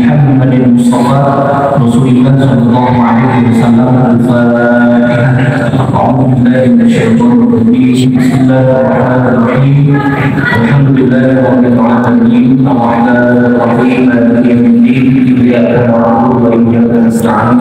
Muhammadin Mustafa Rasulullah sallallahu alaihi wasallam. Al-Fatihah. A'udzu billahi minasyaitonir rajim. Bismillahirrahmanirrahim. Alhamdulillahi rabbil alamin. Ar-Rahmanir Rahim. Maliki yaumiddin. Iyyaka na'budu wa iyyaka nasta'in.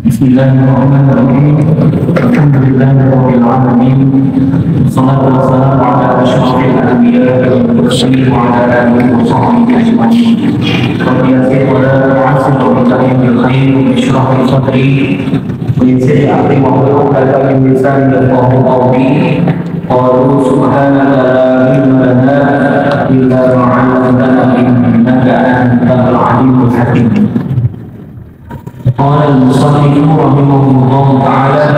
Bismillahirrahmanirrahim. Alhamdulillahirabbil alamin. Wassalatu wassalamu ala asyrofil anbiya'i wal mursalin wa ala alihi wa sahbihi ajma'in. Rabbi yassir wa la tu'assir wa ta'in bil khair wa ishrah li sadri wa yassir li amri wa hlul 'uqdatam min lisani yafqahu qawli. Qalu subhanaka la ilma lana illa ma 'allamtana innaka antal 'alimul hakim. قال المصنف رحمه الله تعالى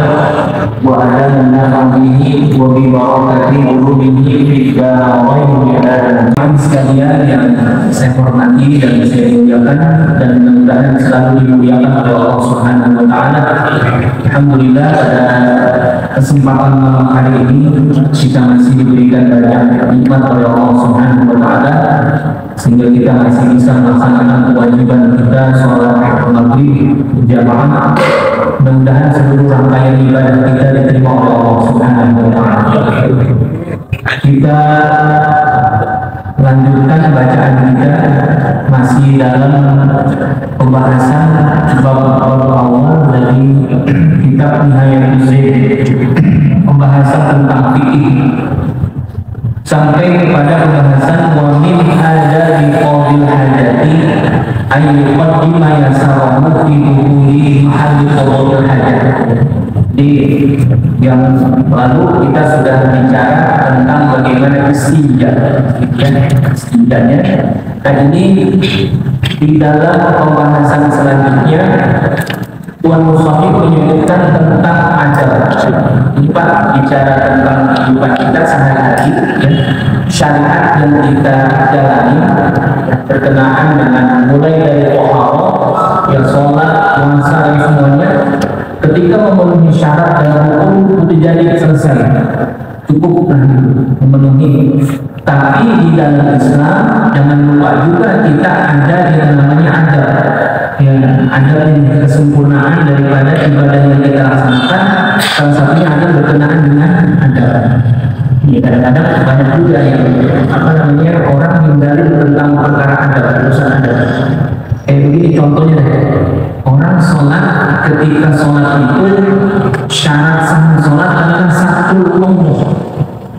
وأعلمنا به وببركة علومه في الدارين. Sekalian yang saya hormati dan saya muliakan dan mudah-mudahan selalu dimuliakan oleh Allah Subhanahu wa taala. Alhamdulillah pada kesempatan malam hari ini kita masih diberikan banyak nikmat oleh Allah Subhanahu wa taala sehingga kita masih bisa melaksanakan kewajiban kita sholat maghrib berjamaah. Mudah-mudahan seluruh rangkaian ibadah kita diterima oleh Allah Subhanahu wa taala. Kita lanjutkan bacaan kita masih dalam pembahasan bab-bab awal dari kitab Nihayatul Zaid, pembahasan tentang fikih sampai kepada pembahasan wa min adabi qadil hajati ay yuqaddima yasarahu fi bukhuri mahalli qadil hajat. Di yang lalu kita sudah bicara tentang bagaimana istinjanya. Dan ini di dalam pembahasan selanjutnya Tuan Musafir menyebutkan tentang ajar. Kita bicara tentang kehidupan kita sehari-hari, syariat yang kita jalani berkenaan dengan mulai dari tohara, ya sholat, puasa dan semuanya. Ketika memenuhi syarat dalam hukum itu jadi selesai, cukup memenuhi. Tapi di dalam Islam jangan lupa juga kita ada yang namanya adab. Ya, ada kesempurnaan daripada ibadah yang kita laksanakan. Salah satunya ada berkenaan dengan adab. Ya, kadang-kadang banyak juga yang orang hindari tentang perkara adab, urusan adab. Begini contohnya deh. Orang sholat, ketika sholat itu syarat sah sholat adalah satu Allah,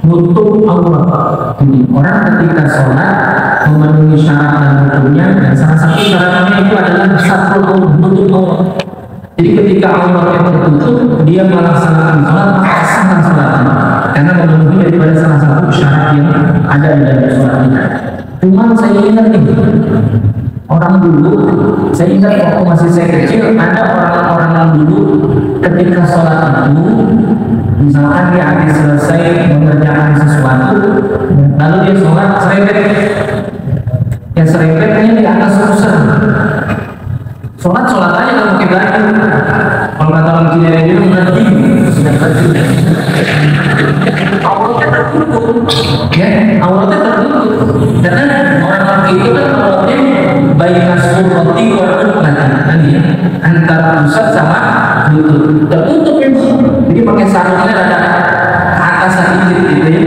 nutup Allah. Orang ketika sholat memenuhi syarat dan hukumnya, dan salah satu syaratnya itu adalah satu Allah, nutup Allah. Jadi ketika Allah yang tertutup, dia melaksanakan sholat, maka sah sholatnya karena memenuhi daripada salah satu syarat yang ada di dalam sholat kita. Cuma saya ingat nih, orang dulu, saya ingat waktu masih saya kecil, ada orang-orang dulu ketika sholat itu, misalkan dia habis selesai mengerjakan sesuatu, lalu dia sholat serempet, ya serempetnya di atas rusak. Sholat aja kalau pakai baju. Kalau kata orang Cina dia mengerti, sudah baju. Auratnya tertutup, ya auratnya tertutup. Karena orang itu kan auratnya baik nasur roti antara pusat sama lutut tertutup ya. Jadi pakai sarungnya ada ke atas sedikit gitu ya.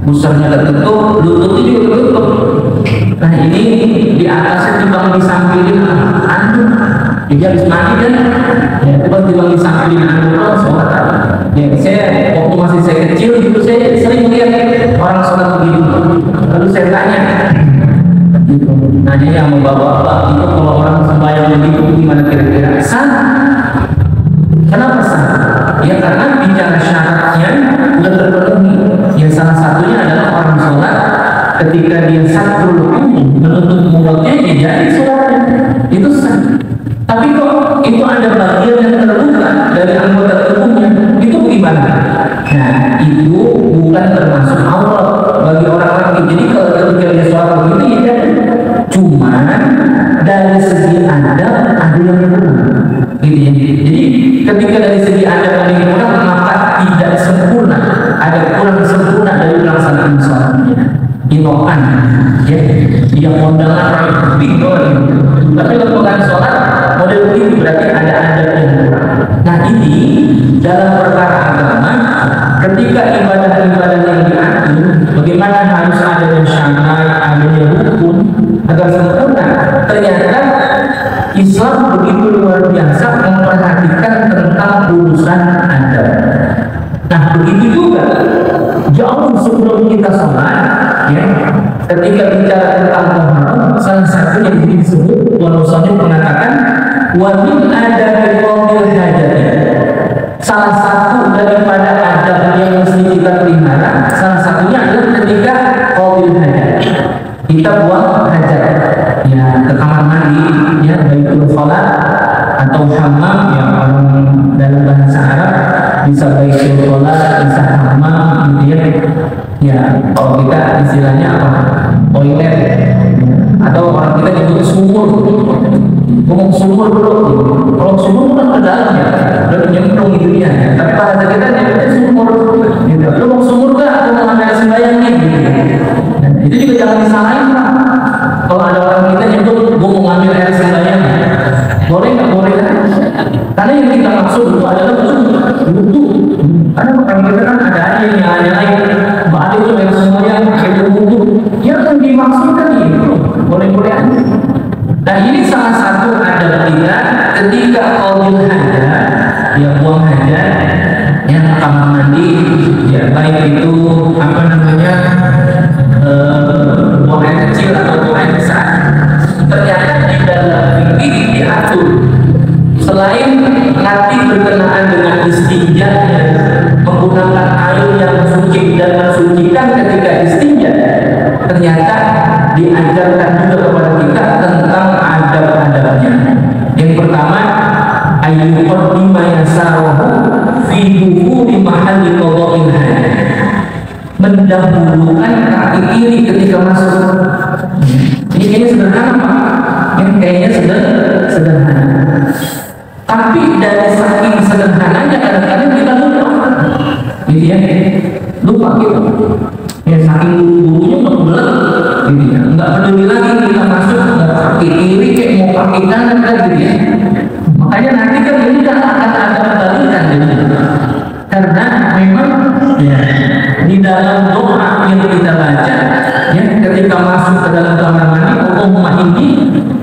Pusatnya tertutup, lututnya juga tertutup. Nah ini di atasnya timbang disampilin dia habis mandi kan, ya timbang disampilin sholat. Ya saya waktu masih saya kecil gitu saya sering lihat orang sholat begitu. Lalu saya tanya, nanya yang membawa itu kalau orang sembahyang begitu gimana kira-kira? Sah? Kenapa sah? Ya karena bicara syaratnya sudah terpenuhi. Yang salah satunya adalah orang sholat ketika dia satrul menutup mulutnya ya jadi sholatnya itu sah. Tapi kok itu ada bagian yang terbuka dari anggota tubuhnya, itu lagi. Jadi kalau ketika dia sholat begitu ya cuman dari segi adab ada yang kurang gitu ya. Jadi ketika dari segi adab ada yang kurang maka tidak sempurna, ada kurang sempurna dari pelaksanaan sholatnya. Inokan ya, yang kondangan bingo gitu. Tapi kalau bukan sholat model begitu berarti ada adab yang kurang. Nah ini dalam perkara agama ketika ibadah-ibadah yang diatur bagaimana harus adanya syarat, adanya rukun agar sempurna. Ternyata Islam begitu luar biasa memperhatikan tentang urusan adab. Nah begitu juga jauh sebelum kita sholat ya, ketika bicara tentang taharah salah satu yang disebut wanusannya mengatakan wa min adabi qadil hajati. Salah satu daripada adab yang mesti kita pelihara salah satunya adalah ketika qadil hajat, kita buang hajat ya ke kamar mandi ya, baitul sholat atau hammam yang orang dalam bahasa Arab bisa baitul sholat, bisa hammam gitu ya. Ya, kalau kita istilahnya apa? Toilet atau orang kita nyebut sumur. Ngomong sumur dulu. Kalau sumur kan ke dalam ya, udah nyemplung gitu ya. Tapi bahasa kita nyebutnya sumur. Gitu. Lu mau sumur gak? Atau mau ngambil sembahyang nih? Gitu. Dan itu juga jangan disalahin lah. Kalau ada orang kita nyebut, gua mau ngambil air sembahyang, boleh nggak? Boleh kan? Karena yang kita maksud itu adalah wudhu. Karena orang kita kan ada aja yang lain. Balik itu air sembahyang, air wudhu. Ya kan dimaksudkan itu, boleh-boleh aja. Nah ini salah satu adab kita ketika qadil hajat, ya buang hajat, ya kamar mandi, ya baik itu apa namanya buang air kecil atau buang air besar. Ternyata di dalam fikih diatur selain nanti berkenaan dengan istinja, menggunakan air yang suci dan mensucikan ketika istinja, ternyata diajarkan juga kepada kita tentang adab-adabnya. Yang pertama, ayyuqaddima yasaruhu fi dukhuli mahalli qada'il hajat. Mendahulukan kaki kiri ketika masuk. Ini kayaknya sederhana Pak. Ini kayaknya sederhana. Tapi dari saking sederhananya kadang-kadang kita lupa. Gitu ya. Lupa gitu. Ya saking buru-burunya kebelet gitu ya. Enggak peduli lagi kita masuk mau kaki kiri kayak mau kaki kanan kan gitu ya. Makanya nanti kan ini kan akan ada kebalikan gitu. Karena memang ya di dalam doa yang kita baca ya ketika masuk ke dalam kamar mandi, Allahumma inni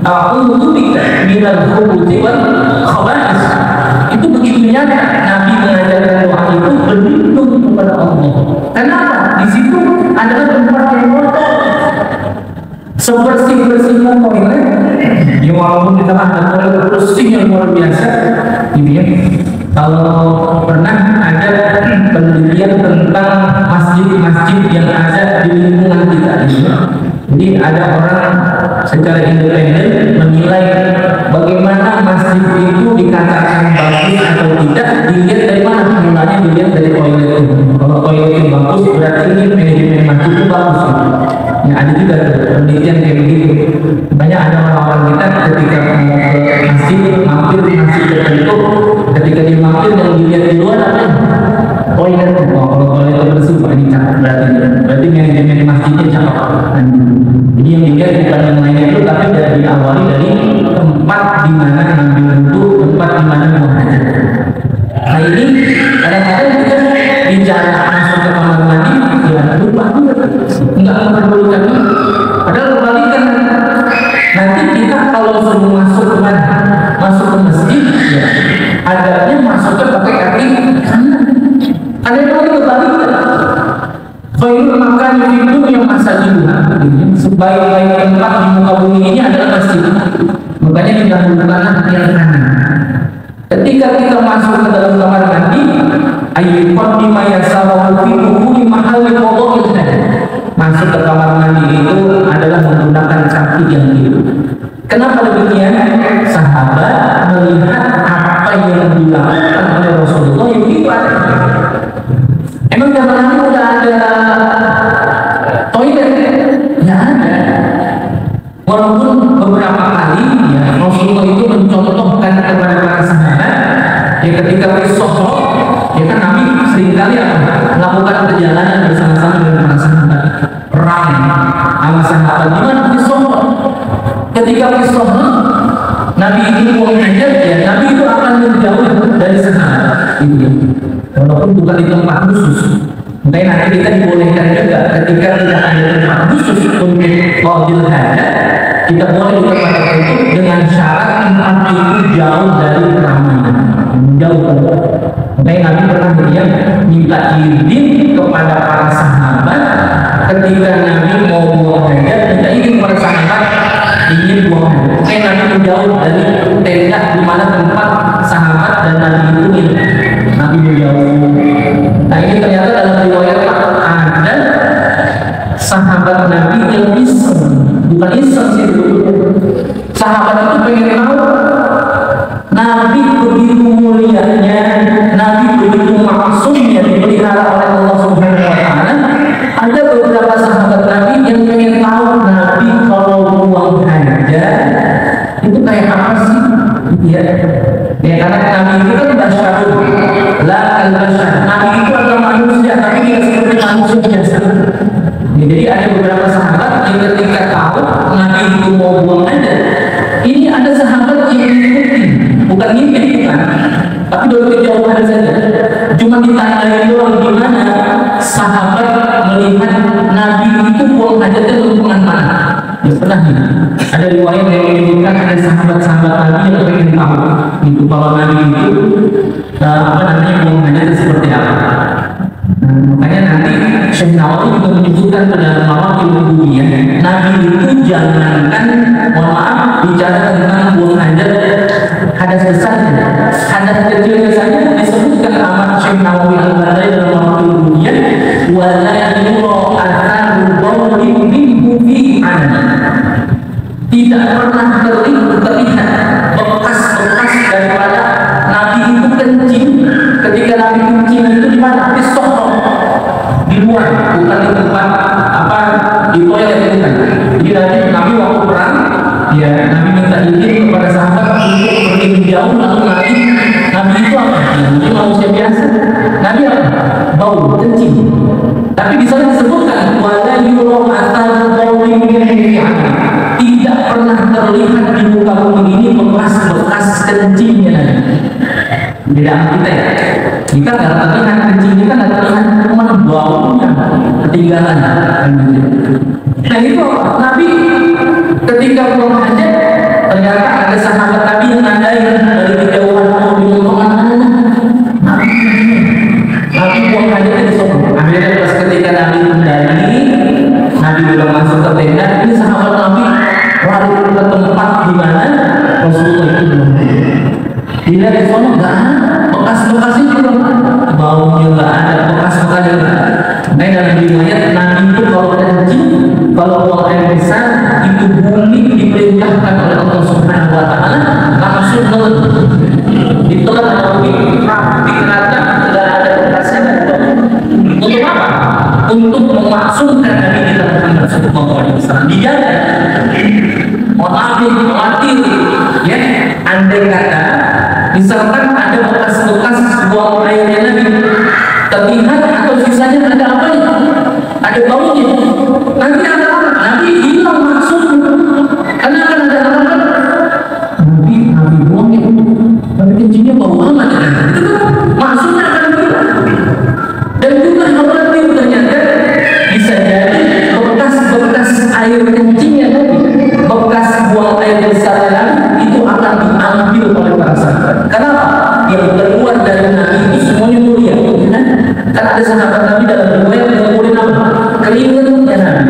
a'udzu bika minal khubuthi wal khaba'is. Itu begitu nyata Nabi mengajarkan doa itu berlindung kepada Allah. Kenapa? Di situ adalah tempat yang kotor. Sebersih-bersihnya toilet, ya walaupun kita ada toilet bersih yang luar biasa, gitu ya. Kalau pernah ada penelitian tentang masjid-masjid yang ada di lingkungan kita, gitu. Jadi ada orang secara independen menilai bagaimana masjid itu dikatakan bagus atau tidak dilihat dari mana. Mulanya dilihat dari toilet itu. Kalau toilet itu bagus berarti ini manajemen masjid itu bagus. Ya ada juga penelitian kayak begitu. Banyak ada orang-orang kita ketika mau ke masjid, mampir di masjid tertentu, ketika dia mampir yang dilihat di luar apa? Toilet. Kalau toilet bersih ini cakep berarti manajemen masjidnya cakep. Jadi yang dilihat bukan yang lainnya itu, tapi dari diawali dari tempat di mana ngambil wudhu, tempat di mana mau hajat. Nah ini kadang-kadang kita bicara masuk ke kamar mandi, ya lupa juga, nggak memperdulikan. Padahal kebalikan, nanti kita kalau suruh masuk ke mana, masuk ke masjid, ya adabnya masuknya pakai kaki kanan. Ada yang lagi kebalikan. Khairul makan itu yang masajiduna. Sebaik-baik tempat di muka bumi ini adalah masjid. Makanya didahulukan yang kanan. Ketika kita masuk ke dalam kamar mandi, ayyuqaddima yasaruhu fi dukhuli mahalli qada'il hajat. Masuk ke kamar mandi itu adalah menggunakan kaki yang kiri. Kenapa demikian? Sahabat melihat apa yang dilakukan oleh Rasulullah yang itu ada. Emang zaman lalu udah ada toilet Ya kan Nabi seringkali melakukan perjalanan bersama-sama dengan para sahabat, perang sama sahabat. Gimana kisah? Ketika kisah Nabi itu mau hajat, ya Nabi itu akan menjauh dari sahabat, gitu ya. Walaupun bukan di tempat khusus. Makanya nanti kita dibolehkan juga ketika tidak ada tempat khusus untuk qadil hajat, kita boleh di tempat tertentu dengan syarat tempat itu jauh dari keramaian, jauh. Makanya Nabi pernah minta izin kepada para sahabat ketika Nabi mau buang hajat, minta izin kepada sahabat ingin buang hajat. Makanya Nabi menjauh dari tenda di mana tempat sahabat dan Nabi itu Nabi menjauh. Nah ini ternyata dalam riwayat ada sahabat Nabi yang iseng, bukan iseng sih itu. Sahabat itu pengen tahu Nabi begitu mulianya, Nabi begitu maksumnya dipelihara oleh Allah Subhanahu Wa Taala. Ada beberapa sahabat Nabi yang pengen tahu Nabi kalau buang hajat itu kayak apa sih? Ya, karena Nabi itu kan basyarun, la al-basyar. Nabi itu adalah manusia, tapi tidak seperti manusia biasa. Jadi ada beberapa sahabat yang ketika tahu Nabi itu mau buang hajat, ini ada sahabat yang mengikuti, bukan ngikut, bukan, tapi dari kejauhan saja. Cuma ditanyain doang gimana sahabat melihat Nabi itu buang hajatnya lingkungan mana. Ya pernah nih, ada riwayat yang menyebutkan ada sahabat-sahabat Nabi yang pengen tahu itu kalau Nabi itu buang hajatnya seperti apa. Makanya nanti Syekh Nawawi juga menyebutkan pada Mawaqil Rububiyah, Nabi itu jangankan, mohon maaf, bicara tentang buang hajat hadas besar, hadas kecilnya saja disebutkan sama Syekh Nawawi Al-Badai dalam Mawaqil Rububiyah, wala yura atharu qawli minhu fi anan. Tidak pernah terlihat bekas-bekas daripada Nabi itu kencing. Ketika Nabi kencing itu di mana? Di sohor, di luar, bukan di tempat di toilet itu kan. Jadi Nabi waktu perang, ya Nabi minta izin kepada sahabat untuk pergi menjauh. Lalu Nabi itu apa? Mungkin manusia biasa. Nabi apa? Bau, kencing. Tapi di sana disebutkan wala yura athar qawli minhu. Tidak pernah terlihat di muka bumi ini bekas-bekas kencingnya Nabi. Beda kita ya. Kita nggak terlihat kencingnya, kan nggak terlihat, cuma baunya ketinggalan. Nah itu Nabi ketika buang hajat, ternyata ada sahabat Nabi yang nandai dari kejauhan di lingkungan Nabi buang hajatnya di sana. Akhirnya pas ketika Nabi kembali, Nabi belum masuk ke tenda, ini sahabat Nabi lari ke tempat di mana Rasulullah itu belum. Dilihat di sana nggak ada bekas-bekasnya, juga baunya nggak ada, bekas-bekasnya nggak ada. Nah dalam riwayat Nabi itu kalau kencing, kalau buang air besar itu bumi diperintahkan oleh Allah Subhanahu Wa Taala langsung ditelan oleh bumi rapi rata, tidak ada bekasnya. Untuk apa? Untuk memaksudkan Nabi kita Muhammad Sallallahu Alaihi Wasallam dijaga. Khawatir, ya. Andai kata misalkan ada bekas-bekas buang airnya Nabi terlihat atau sisanya ada apa ya? Ada baunya. Nanti ada apa? Nabi hilang maksudnya. Karena akan ada apa? Nabi buangnya, tapi kencingnya bau amat. Maksudnya akan hilang. Dan juga khawatir ternyata bisa jadi bekas-bekas air kencingnya Nabi, bekas buang air besar Nabi itu akan diambil oleh para sahabat. Kenapa? Yang keluar dari Nabi itu semuanya mulia, kan? Karena ada sahabat Nabi dalam riwayat yang mulia apa? Keringatnya Nabi.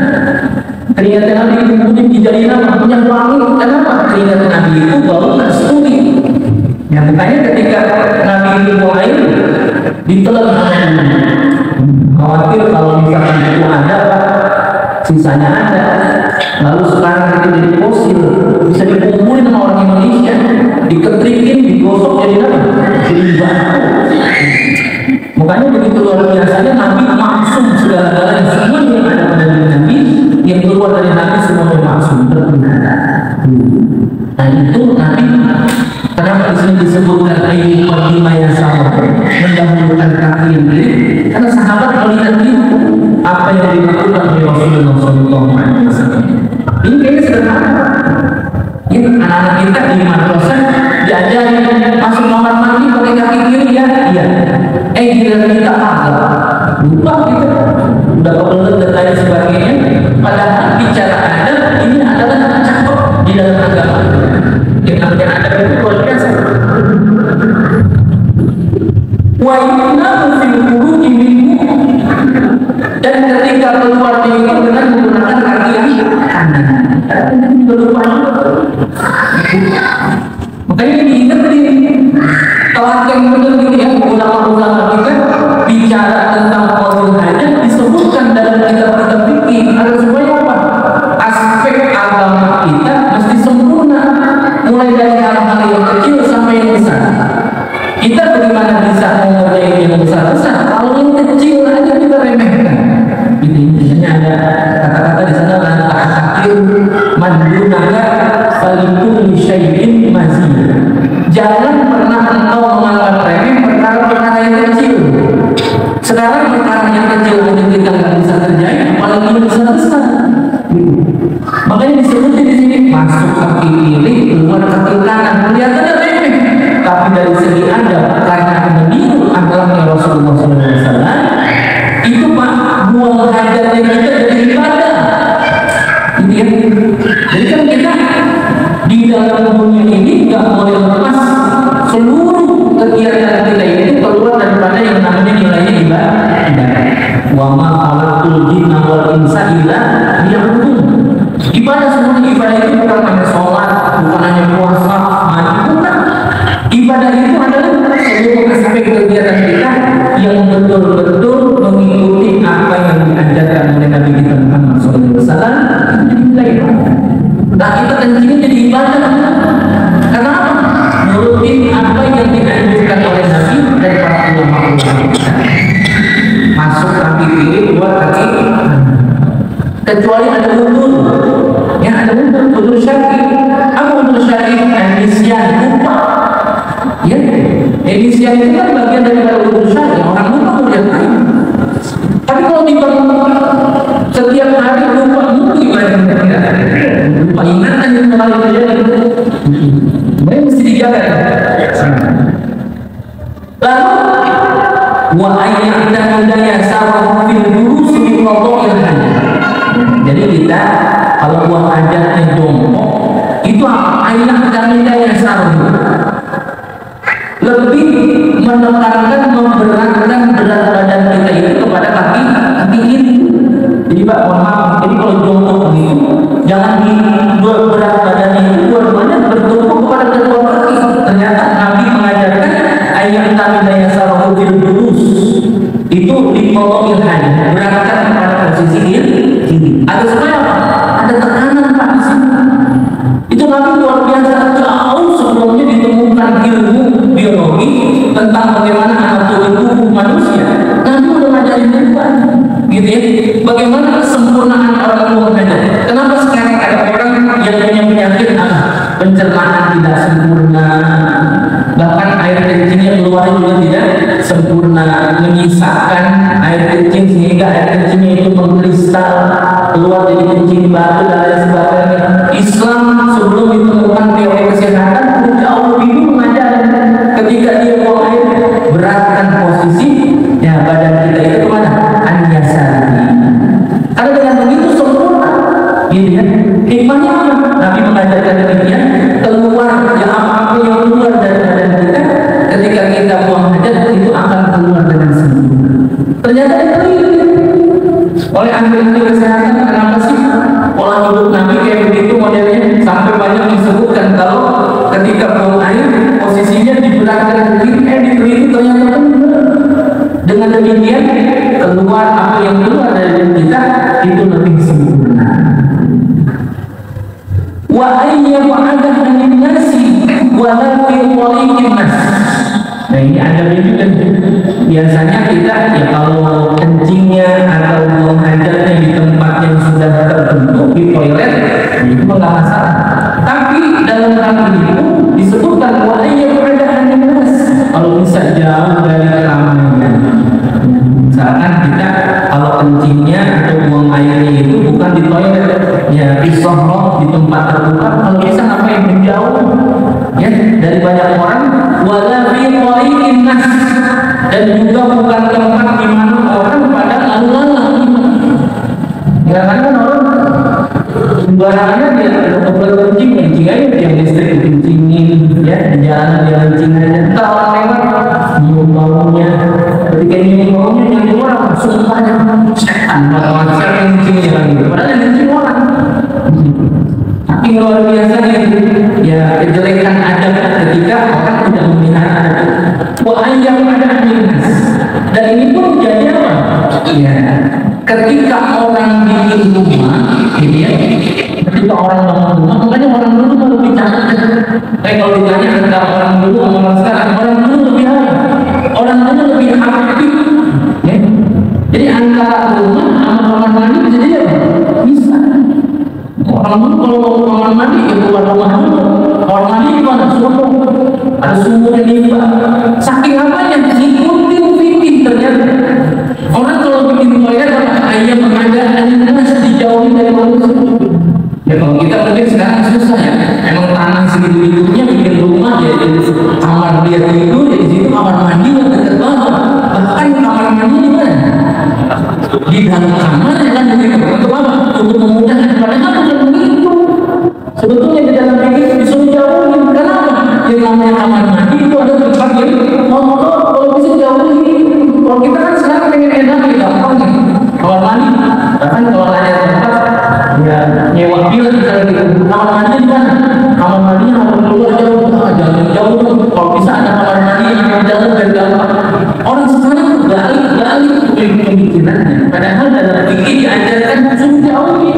Keringatnya Nabi itu kemudian dijadikan apa? Yang wangi. Kenapa? Keringat Nabi itu bau kasturi. Ya makanya ketika Nabi itu buang air ditelan. Khawatir kalau misalkan itu ada, sisanya ada. Lalu sekarang itu jadi fosil, bisa dikumpulin sama orang Indonesia, diketrikin, digosok jadi apa? Jadi batu. Makanya begitu luar biasanya Nabi maksum segala-galanya, semua yang ada pada diri Nabi, yang keluar dari Nabi semuanya maksum, terpelihara. Nah itu Nabi, kenapa di sini disebutkan ayat 5 yang sama, mendahulukan giliran kita lupa kita udah kebelet dan lain sebagainya. Padahal bicara adab ini adalah cakep di dalam agama. Yang namanya adab itu luar biasa. Wa inna fil khuruji minhu, dan ketika keluar dari itu dengan menggunakan kaki yang kanan. Ini lupa. Makanya diingat ini teladan benar ini ya, ulama-ulama kita bicara tentang qaul hajat disebutkan dalam kitab-kitab fikih. Ada semuanya apa? Aspek agama kita mesti sempurna, mulai dari hal-hal yang kecil sampai yang besar. Kita bagaimana bisa mengerjain yang besar-besar kalau yang kecil aja kita remehkan. Gitu, misalnya ada kata-kata di sana lan tahqir man dunaka falikul syai'in mazid. Jangan pernah engkau menganggap remeh perkara-perkara yang kecil. Sekarang perkara yang kecil aja kita nggak bisa kerjain, apalagi yang besar-besar. Makanya disebut di sini masuk kaki kiri, keluar kaki kanan. Kelihatannya remeh, tapi dari segi adab karena meniru akhlaknya Rasulullah SAW, itu pak buang hajatnya kita dari ibadah. Ini ya. Jadi kan kita di dalam dunia ini nggak boleh lepas seluruh kegiatan kita ini keluar daripada yang namanya nilainya ibadah. Wa ma khalaqtul jinna wal insa illa liya'budun. Ibadah semuanya ibadah itu bukan hanya sholat, bukan hanya puasa, mandi, bukan. Ibadah itu adalah seluruh aspek kegiatan kita yang betul-betul mengikuti apa yang diajarkan oleh Nabi kita Muhammad SAW. Nah kita kencingnya jadi ibadah. Kenapa? Nurutin apa yang dianjurkan oleh Nabi dan para ulama-ulama kita. Masuk kaki kiri, keluar kaki kanan. Kecuali ada udur, yang ada udur syar'i. Apa udur syar'i? Nisyan, lupa. Ya, nisyan itu kan bagian daripada udur syar'i. Orang lupa kemudian lain. Tapi kalau dibangun setiap hari lupa, gimana? Lupa ingatan yang kembali terjadi. Mereka mesti dijaga. Lalu wa ayyatan daya sawa fil durus min qada'il hajat. Jadi kita kalau buang hajatnya jongkok itu ayyatan daya sawa lebih menekankan memberatkan berat badan kita itu kepada kaki kiri. Jadi Pak, mohon maaf, jadi kalau jongkok begitu jangan di berat badannya itu dua-duanya bertumpu kepada kedua kaki. Ternyata Nabi mengajarkan ayyatan daya sawa fil durus itu diqada'il hajat, beratkan kepada posisi kiri. Ada supaya apa? Ada tekanan Pak di sini. Itu Nabi luar biasa, jauh sebelumnya ditemukan ilmu biologi tentang bagaimana anatomi tubuh manusia. Nabi udah ngajarin juga, gitu ya. Bagaimana kesempurnaan orang buang hajat. Kenapa sekarang ada orang yang punya penyakit pencernaan tidak sempurna, bahkan air kencingnya keluar juga tidak sempurna, menyisakan air kencing sehingga air kencingnya itu mengkristal, keluar jadi kencing batu dan lain sebagainya. Islam sebelum ditemukan teori kesehatan jauh lebih dulu mengajarkan ketika dia buang air, beratkan posisi ya badan kita itu kemana? An-yasari. Karena dengan begitu sempurna, gitu ya. Hikmahnya Nabi mengajarkan demikian, keluar ya apa yang keluar dari badan kita ketika kita buang hajat itu akan keluar dengan sempurna. Ternyata itu oleh ahli-ahli kesehatan. Kenapa sih pola hidup Nabi kayak begitu modelnya, sampai banyak disebutkan kalau ketika buang air posisinya diberatkan kiri, diteliti ternyata benar. Dengan demikian keluar apa yang keluar dari kita itu lebih sempurna. Wa ayyahu ada hanin nasi wa la fi qaliqin nas. Nah ini ada juga. Biasanya kita ya kalau kencingnya atau buang hajatnya di tempat yang sudah terbentuk di toilet itu nggak masalah. Tapi dalam hal ini disebutkan wa ayyahu ada hanin nas. Kalau bisa jauh dari keramaian. Misalkan kita kalau kencingnya atau buang airnya itu bukan di toilet, ya di sohrok, di tempat terbuka. Kalau bisa ngapain menjauh ya dari banyak orang. Wala fi qaliqin nas, dan juga bukan tempat di mana orang pada lalu-lalang. Ya kan orang sembarangan dia kebetulan kencing aja, yang listrik kencingin, ya di jalan dia kencing aja. Entah orang lewat nyium baunya, ketika nyium baunya yang keluar sumpahnya setan atau siapa yang kencingnya lagi, padahal yang kencing orang. Tapi luar biasa ya kejelekan adab ketika orang tidak memelihara adab. Wah yang ada minus, dan ini pun jadi apa? Ya, ketika orang di rumah, gitu ya, ketika orang bangun rumah, makanya orang dulu baru bicara. Kalau ditanya antara orang dulu sama orang sekarang, orang dulu lebih apa? Orang dulu lebih aktif. Ya. Jadi antara rumah sama kamar mandi bisa jadi apa? Bisa. Orang dulu kalau mau kamar mandi ya bukan rumah dulu. Kamar mandi itu ada sumur, ada sumur yang limbah. Saking apanya? Ikutin fikih ternyata. Orang kalau bikin toilet ayam ada anas dijauhi dari manusia. Ya kalau kita mungkin sekarang susah ya. Emang tanah segitu-gitunya bikin rumah ya, kamar dia tidur ya di situ, kamar mandi yang dekat banget. Bahkan kamar mandi di mana? Di dalam kamar ya kan begitu. Untuk apa? Untuk memudahkan. Padahal bukan begitu. Sebetulnya di dalam fikih disuruh jauhin. Kenapa? Yang namanya kamar mandi itu ada tempat yang kalau bisa jauhin. Kalau kita kan sekarang pengen enak ya gampang nih. Kamar mandi. Bahkan kalau ada tempat ya nyewa bilik misalnya gitu. Kamar mandi di mana? Kamar mandi harus keluar jauh, jangan jauh. Kalau bisa ada kamar mandi yang jauh dan gampang. Orang sekarang balik pemikirannya. Padahal dalam fikih diajarkan suruh jauhi.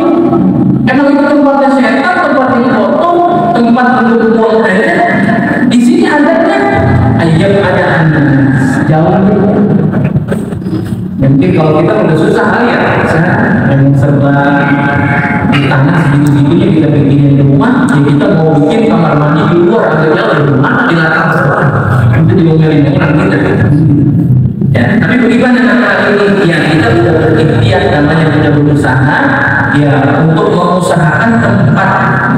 Emang itu tempatnya setan, tempatnya kotor, tempat untuk buang air. Di sini adanya ayam ada anas jauh. Mungkin kalau kita udah susah kali ya, memang serba di tanah segitu-gitunya kita bikin di rumah, ya kita mau bikin kamar mandi di luar agak jauh dari rumah, di latar sekolah. Itu diomelin orang kita. Ya, tapi bagaimana kata ini? Ya kita sudah berikhtiar, namanya sudah berusaha, ya untuk mengusahakan tempat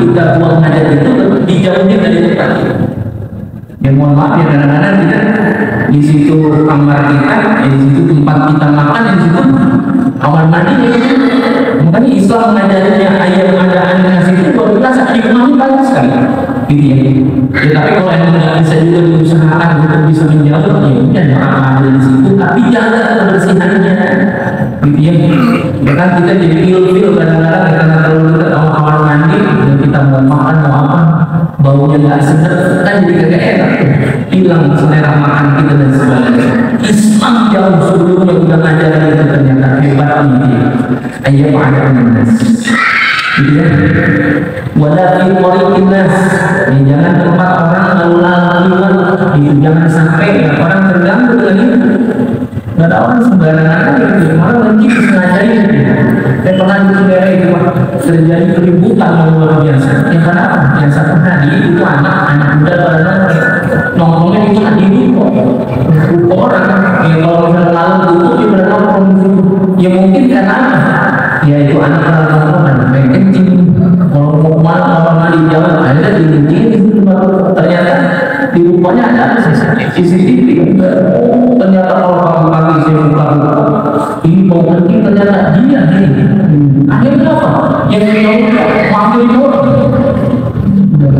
kita buang hajat itu dijauhnya dari tempat. Ya mohon maaf ya kadang-kadang kita di situ kamar kita, ya di situ tempat kita makan, ya di situ kamar mandi ya. Makanya Islam mengajarnya ayam ada anas itu luar biasa, hikmahnya banyak sekali. Gitu ya. Ya tapi kalau emang nggak bisa juga diusahakan untuk bisa menjauh, ya udah jangan ada di situ, tapi jaga kebersihannya. Gitu ya. Bahkan kita jadi feel kadang-kadang kita nggak terlalu dekat sama kamar mandi, dan kita mau makan mau apa, baunya nggak sedap, kan jadi kagak enak, hilang selera makan kita dan sebagainya. Islam jauh sebelumnya udah ngajarin itu, ternyata hebat ini. Ayam ada anas. Gitu ya. Walakin walikin nas, jangan tempat orang lalu-lalang, gitu. Jangan sampai ya, orang terganggu dengan itu. Nggak ada orang sembarangan gitu, malah lagi sengaja gitu. Dan pernah di daerah itu terjadi keributan yang luar biasa. Yang kenapa? Yang satu tadi itu anak muda pada nongkrongnya itu tadi itu orang yang kalau misalnya lalu itu dia pada nongkrong ya mungkin karena ya itu anak nongkrongan pengen kencing, kalau mau kemana kamar mandi jauh akhirnya dikencing. Ternyata di rumahnya ada CCTV. Ternyata kalau kamu pagi saya buka ini mau kencing, ternyata dia nih. Akhirnya apa? Yang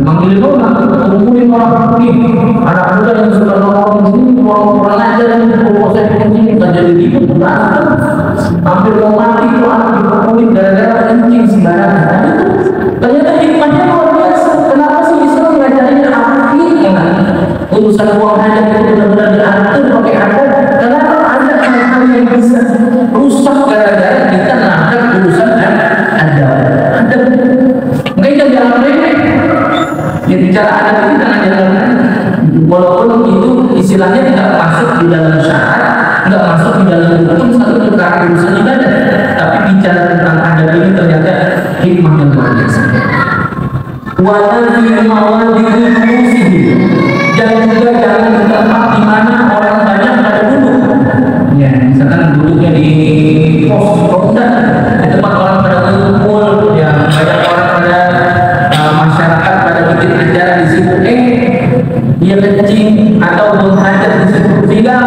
manggil orang, kumpulin orang ini, anak muda yang sudah nongkrong di sini, orang ajar yang proses kencing, kita jadi ribut, hampir mau mati itu anak dikumpulin gara-gara kencing sembarangan. Ternyata hikmahnya luar biasa. Kenapa sih Islam mengajarin akhir urusan buang hajat itu benar-benar diatur pakai adat? Karena ada hal-hal yang bisa rusak gara-gara kita nangkap urusan adat. Mungkin jadi alam remeh. Ya bicara adat itu jangan jangan, walaupun itu istilahnya tidak masuk di dalam syarat, tidak masuk di dalam hukum satu perkara urusan ibadah, tapi bicara tentang adat ini ternyata hikmahnya luar biasa. Waladhi mawadhi kursihi, dan juga jangan di tempat di mana orang banyak pada duduk. Ya, misalkan duduknya di pos ronda, di tempat orang pada kumpul, ya banyak orang pada masyarakat pada bikin acara di situ, dia kencing atau menghajat di situ, tidak.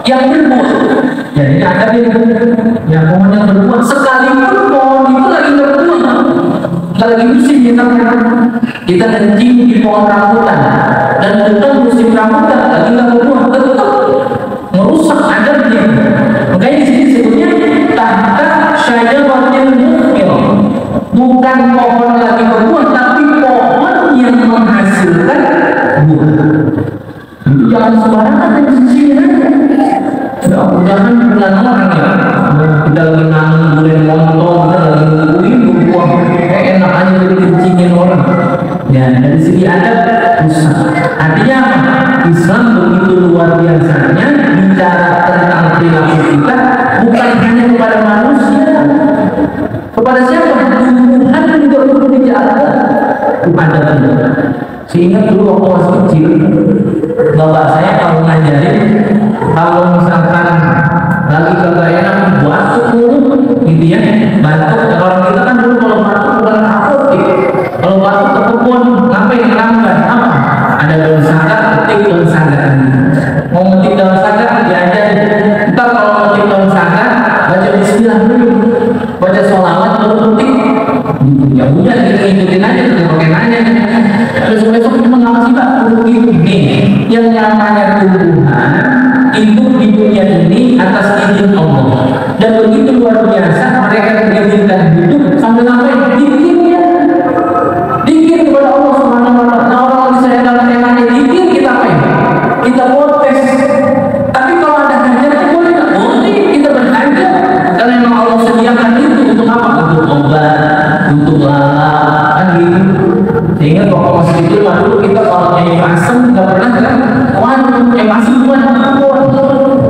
yang berbuah. Jadi ada yang pohon yang berbuah, sekalipun pohon itu lagi berbuah, lagi musim kita kencing di pohon rambutan dan tetap musim rambutan lagi nggak berbuah, tetap merusak adatnya. Makanya di sini sebutnya tahta syajaratil mukhir, bukan pohon lagi berbuah tapi pohon yang menghasilkan buah. Jangan sembarangan di sini aja. Jangan bulan orang ya. Kita lagi nanam durian montong, kita lagi nungguin buah, enak aja dikencingin orang. Ya, dari segi adat rusak. Artinya apa? Islam begitu luar biasanya bicara tentang perilaku kita, bukan hanya kepada manusia, kepada siapa? Tuhan juga perlu dijaga. Ada sehingga dulu waktu masih kecil, bapak saya kalau ngajarin, kalau misalkan lagi kagak enak batuk mulu, gitu ya, batuk. Orang kita kan dulu kalau batuk bukan apotek, kalau batuk ke kebun, ngapain ngelambat? Apa? Ada daun saga, ketik daun saga. Mau metik daun saga, diajarin. Kita kalau metik daun saga, baca bismillah dulu, baca sholawat baru metik. Ya udah, kita ikutin aja, kita pakai nanya. Besok-besok kita ngawasi Pak, begini. Yang namanya tumbuhan itu di dunia ini atas izin Allah, dan begitu luar biasa mereka diizinkan hidup sambil ngapain? Dikir kepada Allah Subhanahu wa Ta'ala. Orang lagi saya dalam temanya dikir, kita apain? Kita protes. Tapi kalau ada hajat boleh nggak? Boleh, kita berhajat karena memang Allah sediakan itu untuk apa? Untuk obat, untuk lalap, kan gitu. Sehingga kalau masih itu dulu kita kalau yang asem nggak pernah kan? Waduh, yang asem gimana?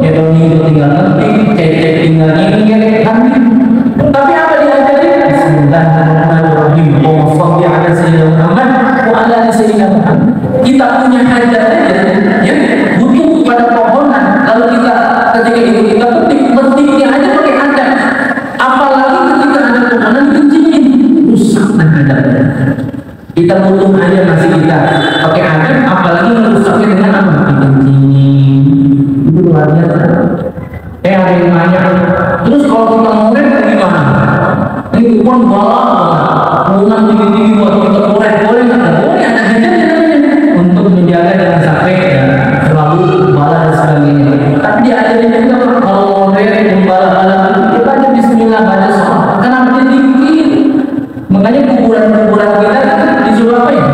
Ya dong itu tinggal ngetik, cek tinggal ini kan. Tapi apa diajarin? Bismillahirrahmanirrahim. Allahumma shalli ala sayyidina Muhammad wa ala ali sayyidina Muhammad. Kita punya hajat aja, ya butuh kepada pohonan. Lalu kita ketika itu kita metiknya aja pakai hajat. Apalagi ketika ada pohonan kencingin, rusak hajatnya. Kita butuh aja masih kita pakai hajat, apalagi merusaknya dengan apa? Kencingin. Itu luar biasa. Ada yang nanya, terus kalau kita ngorek gimana? Ini pun balap, bunga tinggi-tinggi buat kita ngorek, boleh nggak? Boleh, ada hajatnya untuk menjaga jangan sampai selalu balap dan sebagainya. Tapi diajarin juga kalau ngorek, balap-balap, kita baca bismillah, baca sholat. Kenapa dia tinggi? Makanya kuburan-kuburan kita disuruh apa ya?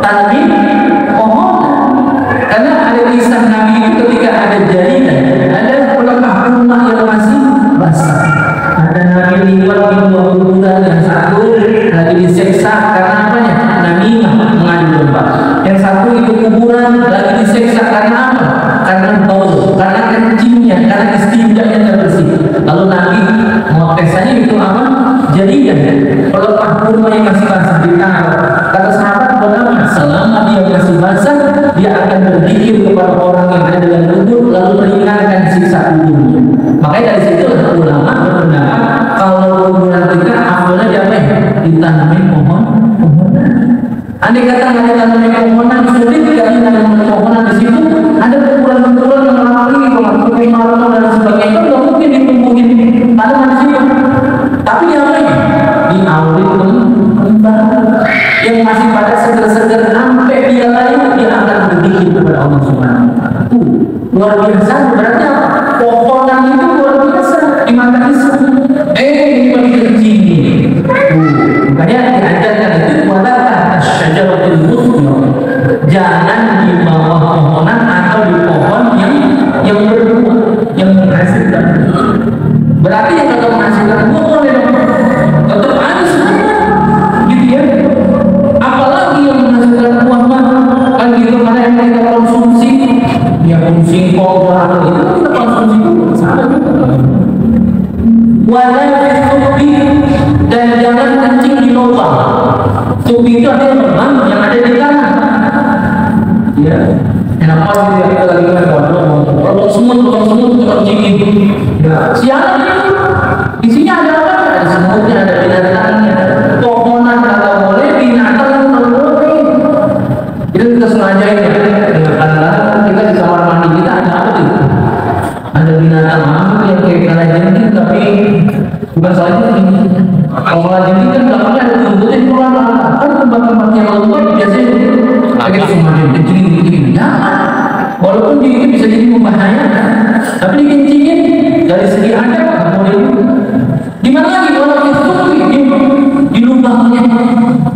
Tanbih pohon. Karena ada kisah Nabi itu ketika ada jaridan, ada pelengkap rumah yang masih basah. Ada Nabi lewat di dua kuburan, yang satu lagi diseksa karena apanya? Namimah, mengadu domba. Yang satu itu kuburan lagi diseksa karena apa? Karena bau, karena kencingnya, karena istinjanya tidak bersih. Lalu Nabi mau tesanya itu apa? Jadinya pelengkap rumah yang masih basah ditaruh. Kata sahabat bagaimana? Selama dia masih basah, dia akan berzikir kepada orang yang ada dalam kubur, lalu meringankan siksa kuburnya. Makanya dari situ ulama berpendapat kalau kuburan kita awalnya diapain? Ditanamin pohon-pohonan. Andai kata nggak ditanamin pohonan, sulit tidak ditanamin pohonan di situ. Ada kuburan-kuburan yang ramai, kuburan malam dan sebagainya, nggak mungkin ditumbuhin tanaman di situ. Tapi diapain? Diawet kembang yang masih pada seger-seger sampai dia lain, dia akan berzikir kepada Allah Subhanahu wa Ta'ala. Luar biasa, berarti apa? Pohonan itu luar biasa di mata Islam. Ini paling kecil ini. Makanya diajarkan itu walaupun syajaratul mukhir, jangan di bawah pohonan atau di pohon yang berbuah, yang menghasilkan. Berarti yang akan menghasilkan buah boleh dong. Tetap ada semua, gitu ya. Apalagi yang menghasilkan buah kan gitu, karena yang kita konsumsi, ya singkong, itu kita konsumsi juga sama juga. Walau dan jangan kencing di lubang. Tubi itu ada lubang yang ada di tanah. Ya, enak banget kita lagi kalau semut kencingin. Ya, siapa isinya ada apa? Ada semutnya, ada binatangnya. Pohonan kalau boleh, binatang kalau boleh. Itu kita sengaja ini. Kadang-kadang kita di kamar mandi kita ada apa tuh? binatang apa yang kayak kalajengking tapi bukan soal itu. Kalau kalajengking kan belakangnya ada tuntutnya keluar, kan tempat-tempat yang lembut biasanya agak semakin kencing ya. Walaupun ini bisa jadi membahayakan, tapi dikencingin dari segi adab nggak boleh. Gimana lagi kalau itu di lubangnya?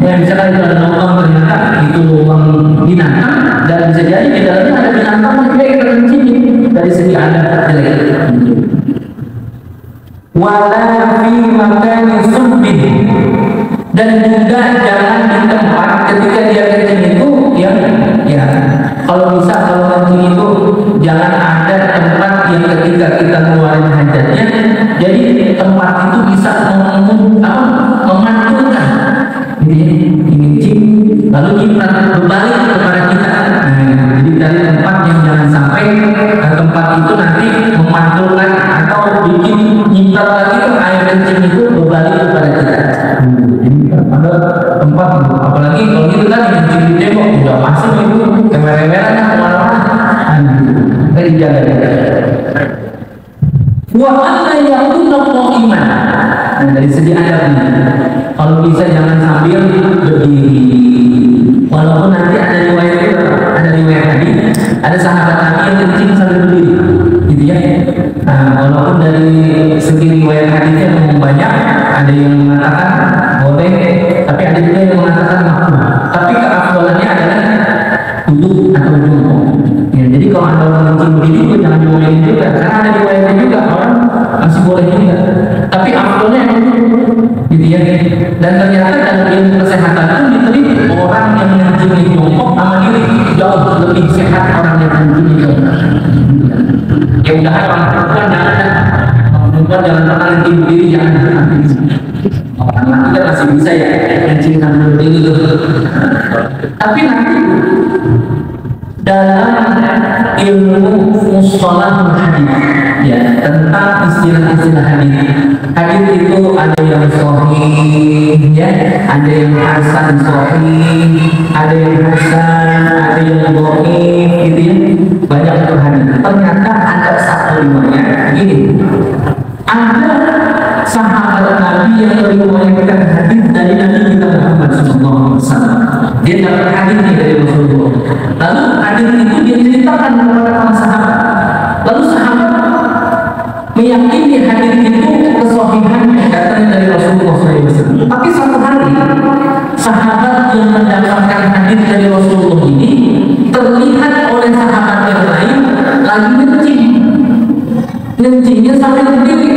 Ya misalkan itu ada lubang ternyata itu lubang binatang dan bisa jadi di dalamnya ada binatang yang kayak kencingin dari segi adab jelek. Wala fi makani subbih, dan juga jangan di tempat ketika dia kencing itu ya kalau bisa kalau kencing itu jangan ada tempat yang ketika kita keluarin hajatnya jadi tempat itu bisa memantulkan gitu ya, kencing lalu kita berbalik kepada kita. Jadi dari tempat yang jangan sampai tempat itu nanti memantulkan atau bikin nyimpan lagi tuh air kencing itu berbalik kepada kita. Jadi ada tempat itu, apalagi kalau gitu kan kencing di tembok udah masuk itu kemer-kemeran kemana-mana. Kita dijaga. Wa anna yakuna qa'iman. Dari segi adab ini, kalau bisa jangan sambil berdiri. Walaupun nanti ada riwayat tadi, ada sahabat Nabi yang kencing sambil berdiri, gitu ya. Nah, walaupun dari segi riwayat hadisnya memang banyak, ada yang mengatakan boleh, tapi ada juga yang mengatakan makruh. Tapi keafdalannya adalah duduk atau jongkok. Ya, jadi kalau ada orang kencing berdiri juga jangan dibolehin juga, karena ada riwayatnya juga orang masih boleh juga. Tapi afdalnya gitu ya. Dan ternyata dalam ilmu kesehatan itu diteliti orang yang kencing jongkok sama diri jauh lebih sehat orang yang kencing jongkok. Ya udah orang perempuan jangan pernah kencing berdiri, jangan. Karena kita masih bisa ya kencing sambil berdiri gitu. Tapi nanti dalam ilmu mustalahul hadis ya tentang istilah-istilah hadis itu ada yang sahih ya, ada yang hasan sahih, ada yang hasan, ada yang dhaif gitu ya, banyak itu hadis. Ternyata ada satu riwayat gini, ada sahabat Nabi yang meriwayatkan hadis dari Nabi kita Muhammad SAW. Dia dapat hadisnya dari Rasulullah. Lalu hadis itu dia ceritakan kepada para sahabat. Lalu sahabat meyakini hadis itu kesahihannya datang dari Rasulullah SAW. Tapi satu hari sahabat yang mendapatkan hadis dari Rasulullah ini terlihat oleh sahabat yang lain lagi kencingnya sampai berdiri.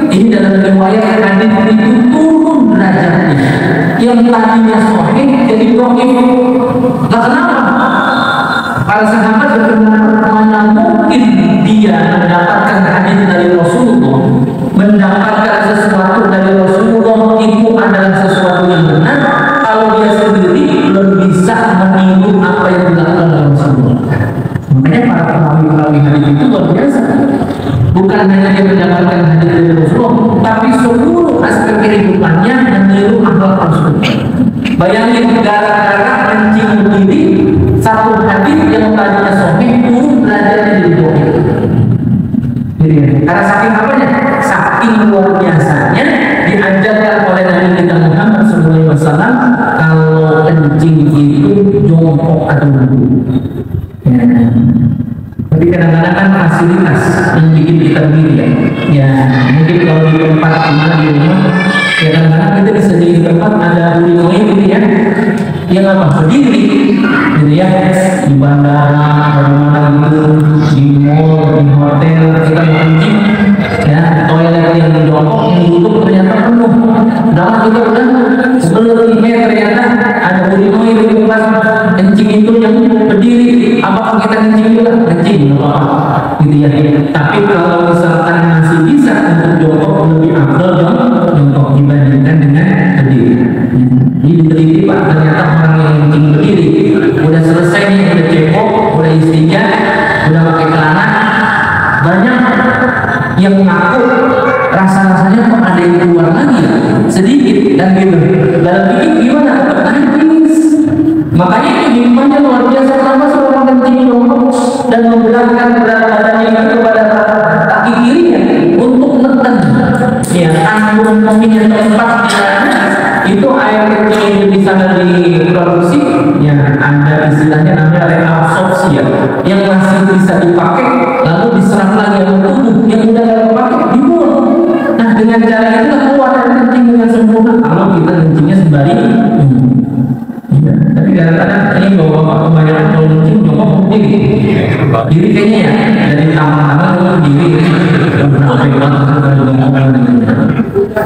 Ini dalam riwayat hadis itu turun derajatnya, yang tadinya sahih jadi dhaif. Nah, kenapa? Para sahabat berpendapat mana mungkin dia mendapatkan hadis dari Rasulullah, mendapatkan sesuatu dari Rasulullah itu adalah sesuatu yang benar kalau dia sendiri belum bisa meniru apa yang dilakukan oleh Rasulullah. Makanya para perawi hadis itu luar biasa. Bukan hanya dia mendapatkan hadis dari Rasulullah, tapi seluruh aspek kehidupannya meniru akhlak Rasulullah. Bayangin gara-gara kencing berdiri, satu hadis yang tadinya sahih turun derajatnya jadi dhaif. Karena saking apanya? Saking luar biasanya diajarkan oleh Nabi kita Muhammad SAW kalau kencing itu jongkok atau duduk. Tapi kadang-kadang kan fasilitas yang bikin kita berdiri ya mungkin kalau di tempat mana di rumah ya kadang-kadang kita bisa jadi tempat ada urinoi gitu ya yang apa berdiri gitu ya, di bandara bagaimana gitu, di mall, di hotel kita mau kencing ya, toilet yang jongkok yang ditutup ternyata penuh, dalam kita udah sebelumnya ternyata ada urinoi di tempat kencing itu yang berdiri. Apakah kita kencing juga? Kencing gitu ya. Tapi kalau misalkan masih bisa untuk jongkok lebih afdal jongkok dibandingkan dengan berdiri. Ini diteliti Pak, ternyata orang yang kencing berdiri udah selesai nih, udah cebok, udah istinja, udah pakai celana, banyak yang mengaku rasa-rasanya kok ada yang keluar lagi ya, sedikit dan gitu. Dalam bikin gimana? Nangis. Makanya ini hikmahnya luar biasa, sama seorang kencing jongkok dan membelakangkan berat badannya itu kepada manusia yang masih bisa dipakai, lalu diserang lagi yang tubuh yang udah nggak dipakai dibuang. Nah dengan cara itu keluar dari kencing dengan sempurna kalau kita kencingnya sembari. Ya, tapi kadang-kadang ini bapak kebanyakan kalau kencing jongkok diri kayaknya ya dari taman-taman itu diri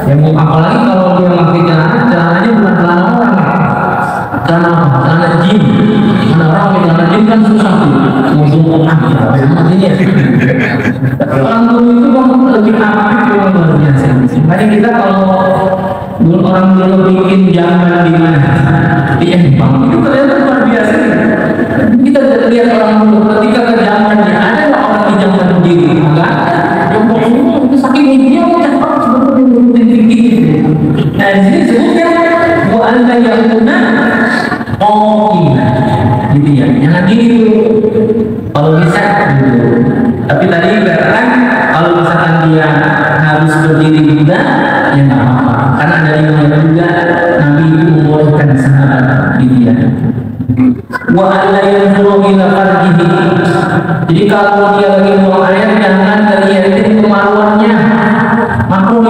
yang mau apalagi kalau dia pakai celananya bukan celana orang, celana jin. Karena orang pakai celana jin kan susah tuh mau jongkok ini ya. Orang dulu itu kan lebih aktif luar biasa. Makanya kita kalau orang dulu bikin jamban di mana di Empang itu ternyata luar biasa. Kita lihat orang dulu ketika ke jambannya ada nggak orang di jamban berdiri? Enggak ada. Jongkok semua itu saking dia udah nah di sini sebutkan wa anta yakuna qa'ina gitu ya, jangan gini dulu kalau bisa gitu. Tapi tadi katakan kalau misalkan dia harus berdiri juga ya nggak apa-apa, karena ada yang juga Nabi itu membolehkan sahabat gitu ya. Wa alla yanzuru ila farjihi, jadi kalau dia lagi buang air jangan ngeliatin kemaluannya. Makruh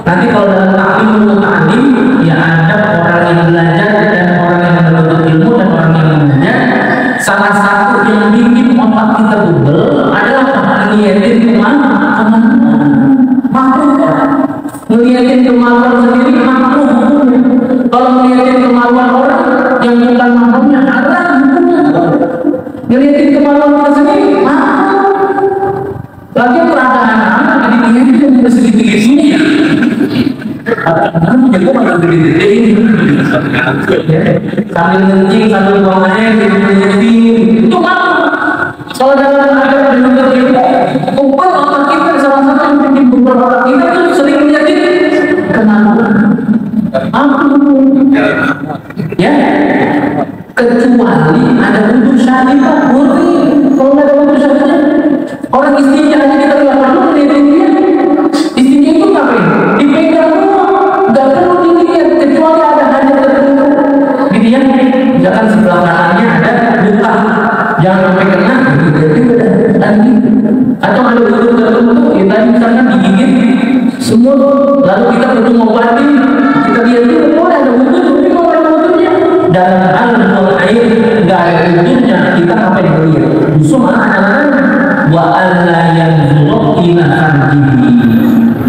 nanti kalau dalam ta'lim ya ada orang yang belajar dan orang yang menuntut ilmu dan orang yang mengajar. Salah satu yang bikin otak kita bubble adalah ngeliatin kemaluan. Makruh ngeliatin kemaluan sendiri makruh. Kalau ngeliatin kemaluan orang yang bukan makruhnya haram hukumnya. Ngeliatin kemaluan kita sendiri makruh. Lagi perasaan anak ini itu segitu-segitu ya. Karena menjaga malah gede-gede ini. Sambil kencing, sambil buang air, itu malu. Kalau dalam ada benar itu, kumpul otak kita salah satu yang bikin kumpul otak kita itu sering menjadi kemaluan. Ya, kecuali ada wudhu syarifah, murni. Kalau nggak ada wudhu syarifah, orang istrinya aja kita nggak perlu melihat dia. Istrinya itu ngapain? Dipegang doang, nggak perlu dilihat kecuali ada hajat tertentu. Gitu ya, misalkan sebelah kanannya ada luka, jangan sampai kena. Berarti atau ada wudhu tertentu, ya tadi misalkan digigit semut, lalu kita perlu ngobatin, kita lihat dulu, oh ada wudhu, tapi kalau ada wudhunya dalam hal buang air nggak ada wudhunya, kita ngapain melihat? Justru malah ada wa alla yanzuru ila farjihi,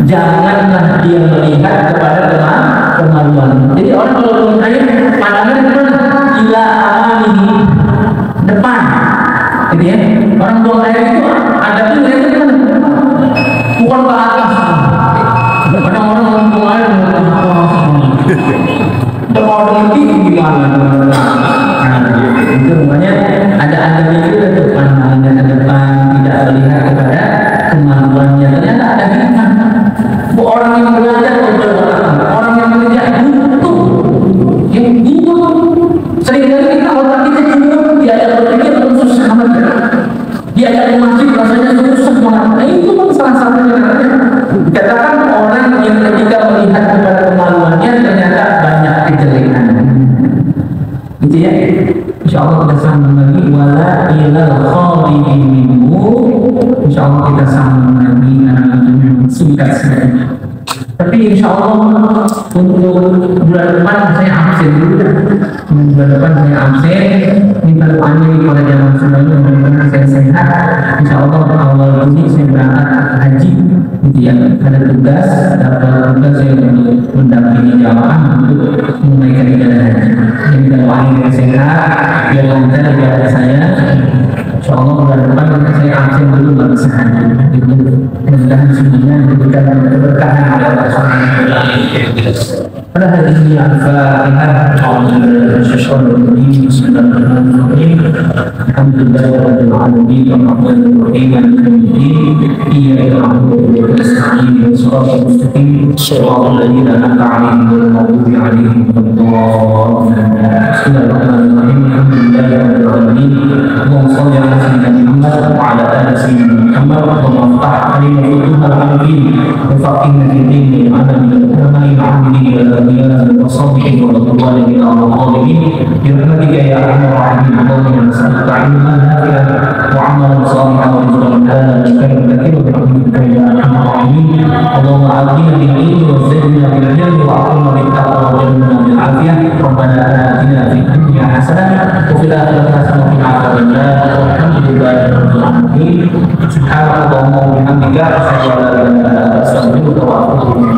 janganlah dia melihat kepada kemaluan. Jadi orang kalau buang air pandangan kemana? Ila amanihi, depan gitu ya. Orang buang air itu ada tuh lihat kemana? Bukan ke atas. Orang-orang buang air mau berhenti gimana? Itu namanya ada itu depan, ada depan, tidak melihat kepada kemaluannya. Ternyata ada hikmah. Orang yang belajar orang yang bekerja butuh, yang butuh. Seringkali kita otak kita cuma diajak berpikir khusus sama dia. Diajak masjid rasanya susah banget. Nah itu pun salah satunya. Katakan orang yang ketika melihat kepada kemaluannya ternyata banyak kejelekan. Gitu ya. InsyaAllah kita sambung lagi wala ilal khawrihi minhu. InsyaAllah kita sambung lagi singkat saja. Tapi InsyaAllah untuk bulan depan saya absen dulu ya. Bulan depan saya absen, minta doanya kepada jamaah semuanya mudah-mudahan saya sehat. InsyaAllah awal Juni saya berangkat haji gitu ya. Ada tugas, dapat tugas saya untuk mendampingi jamaah untuk menunaikan ibadah haji. Jadi kita doain yang sehat, biar lancar ibadah saya. InsyaAllah bulan depan saya absen dulu baru sehat. Mudah-mudahan semuanya diberikan keberkahan oleh Allah Subhanahu wa Ta'ala. Pada hari ini Al-Fatihah. Bismillahirrahmanirrahim. Alhamdulillahirabbil alamin. Arrahmanirrahim. Maliki yaumiddin. إياك نعبد وإياك نستعين صراط المستقيم صراط الذين أنعمت عليهم غير المغضوب عليهم ولا الضالين. بسم الله الرحمن الرحيم الحمد لله رب العالمين اللهم صل على سيدنا محمد وعلى آل سيدنا محمد اللهم افتح علينا فتوح العارفين وفقهنا في الدين واجعلنا من العلماء العاملين والأنبياء والصالحين والظالمين والظالمين برحمتك يا أرحم الراحمين. اللهم إنا نسألك علما نافعا وعملا صالحا ورزقا حلالا وخيرا كثيرا برحمتك يا أرحم الراحمين. اللهم آتنا بالعلم وزدنا بالعلم وأعطنا بالتقوى وجعلنا بالعافية. ربنا آتنا في الدنيا حسنة وفي الآخرة حسنة وقنا عذاب النار والحمد لله رب العالمين. سبحانك اللهم وبحمدك أشهد أن لا إله إلا أنت أستغفرك وأتوب إليك.